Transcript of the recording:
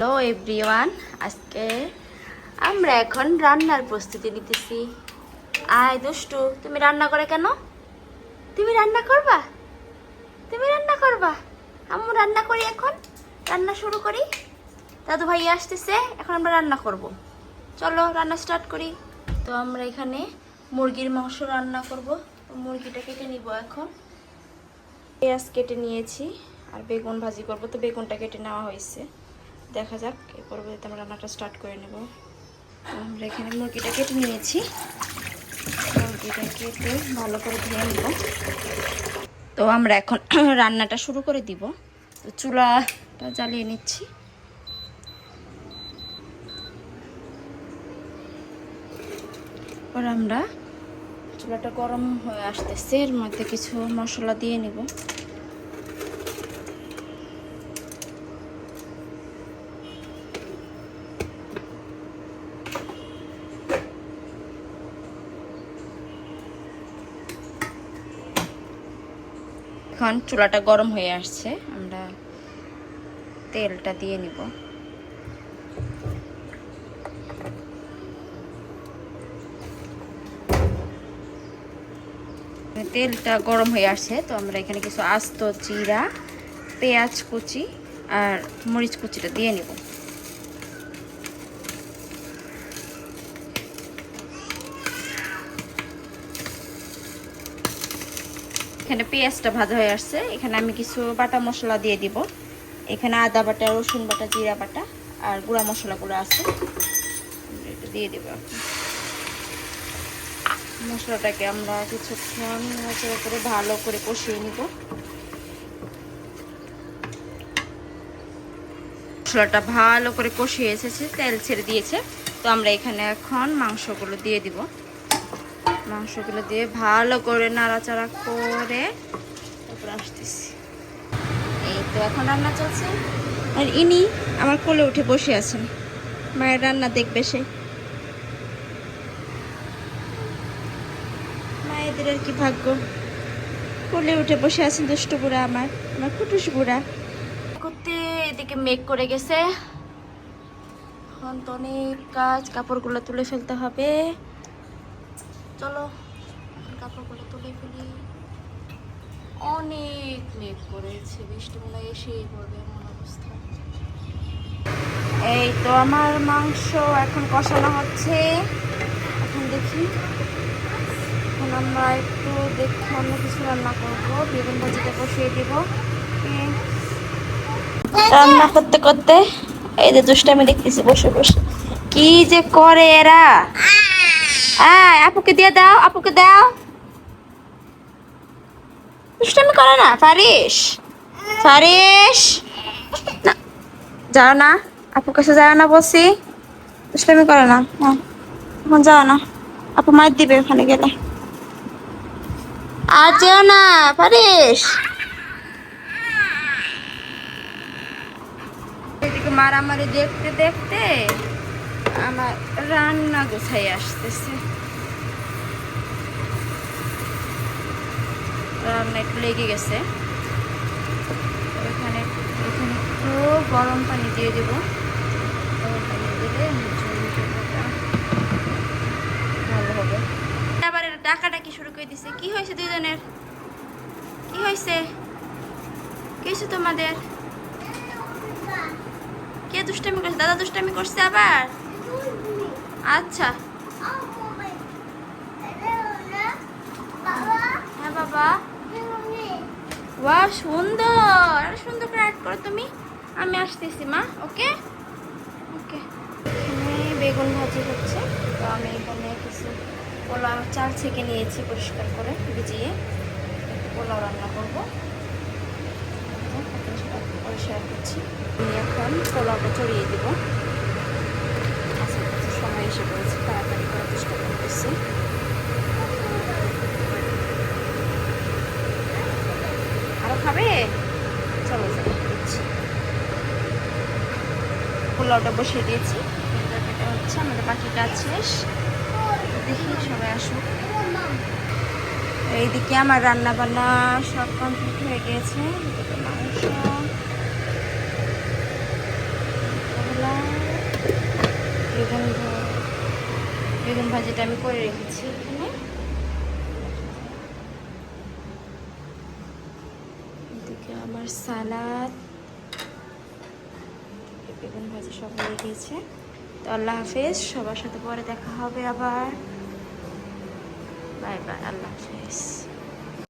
Hello everyone, আজকে আমরা এখন রান্নার প্রস্তুতি নিতেছি। আয় দুষ্টু, তুমি রান্না করে কেন? তুমি রান্না করবা? তুমি রান্না করবা? আম্মু রান্না করি, এখন রান্না শুরু করি। দাদু ভাই আসতেছে, এখন আমরা রান্না করব। চলো রান্না স্টার্ট করি। তো আমরা এখানে মুরগির মাংস রান্না করব। মুরগিটা কেটে নিব। এখন পেঁয়াজ কেটে নিয়েছি আর বেগুন ভাজি করব। তো বেগুনটা কেটে নেওয়া হয়েছে, দেখা যাক এই পরবর্তীতে আমরা রান্নাটা স্টার্ট করে নেব। আমরা এখানে মুরগিটা কেটে নিয়েছি, মুরগিটা কেটে ভালো করে ধুয়ে নেব। তো আমরা এখন রান্নাটা শুরু করে দিব। তো চুলাটা জ্বালিয়ে নিচ্ছি। পর আমরা চুলাটা গরম হয়ে আসতেছে, এর মধ্যে কিছু মশলা দিয়ে নেব। এখন চুলাটা গরম হয়ে আসছে, আমরা তেলটা দিয়ে নিব। তেলটা গরম হয়ে আসছে, তো আমরা এখানে কিছু আস্ত জিরা, পেঁয়াজ কুচি আর মরিচ কুচিটা দিয়ে নিব। এখানে পেঁয়াজটা ভাজা হয়ে আসছে, এখানে আমি কিছু বাটা মশলা দিয়ে দিব। এখানে আদা বাটা, রসুন বাটা, জিরা বাটা আর গুঁড়া মশলাগুলো আছে, এটা দিয়ে দেব। মশলাটাকে আমরা কিছুক্ষণ নাড়াচাড়া করে ভালো করে কষিয়ে নিব। মশলাটা ভালো করে কষিয়ে এসেছে, তেল ছেড়ে দিয়েছে। তো আমরা এখানে এখন মাংসগুলো দিয়ে দিব। মাংসগুলো দিয়ে ভালো করে নাড়াচাড়া করে তারপর আসতেছি। এই তো এখন রান্না চলছে, আর ইনি আমার কোলে উঠে বসে আছেন, মায়ের রান্না দেখবে সে। মায়েদের আর কি ভাগ্য, কোলে উঠে বসে আছেন দুষ্টু বুড়া, আমার কুটুস বুড়া। করতে এদিকে মেঘ করে গেছে, এখন তো অনেক কাজ, কাপড়গুলো তুলে ফেলতে হবে। চলো এখন কাপড়গুলো তুলে ফেলি। অনেক মেঘ করেছে, বৃষ্টি মনে হয় এসেই পড়বে এমন অবস্থা। এই তো আমার মাংস এখন কষানো হচ্ছে। এখন দেখি, এখন আমরা একটু দেখি অন্য কিছু রান্না করবো। বেগুন ভাজিটা বসিয়ে দিব। রান্না করতে করতে এই যে দুষ্টামি দেখতেছি বসে বসে, কি যে করে এরা। আপুকে দিয়ে দাও, আপুকে দাও। দুষ্টামি করে না ফারিস, ফারিস না, যাও না, আপুর কাছে যাও না বলছি। দুষ্টামি করে না, এখন যাও না, আপু মার দিবে ওখানে গেলে। আর যেও না ফারিস। এদিকে মারামারি দেখতে দেখতে আমার রান্না গোছাই আসতেছে। রান্না একটু লেগে গেছে, এখানে একটু গরম পানি দিয়ে দেবো। গরম পানি দিলে ভালো হবে। আবার ডাকাডাকি শুরু করে দিছে। কি হয়েছে দুজনের? কি হয়েছে? কিছু তোমাদের কে দুষ্টামি করছে? দাদা দুষ্টামি করছে আবার? আচ্ছা হ্যাঁ বাবা। বাহ সুন্দর, আরো সুন্দর করে অ্যাড করো তুমি। আমি আসতেছি মা। ওকে ওকে। এখানে বেগুন ভাজি হচ্ছে, তো আমি এখানে কিছু পোলাও চাল ছেঁকে নিয়েছি পরিষ্কার করে ভিজিয়ে, পোলাও রান্না করবো। পরিষ্কার করছি, আমি এখন পোলাওটা চড়িয়ে দিব। আজকের কাছে সময় এসে পড়েছে, তাড়াতাড়ি করার চেষ্টা করতেছি। আরো খাবে? চলো চলো দিচ্ছি। পোলাওটা বসিয়ে দিয়েছি, এটা হচ্ছে আমাদের বাকি কাজ শেষ। দেখি সবাই আসুক। এইদিকে আমার রান্না বান্না সব কমপ্লিট হয়ে গিয়েছে। মাংস বেগুন ভাজিটা আমি করে রেখেছি এখানে। এদিকে আমার সালাদ, বেগুন ভাজি সব হয়ে গিয়েছে। তো আল্লাহ হাফেজ, সবার সাথে পরে দেখা হবে আবার। বাই বাই, আল্লাহ হাফেজ।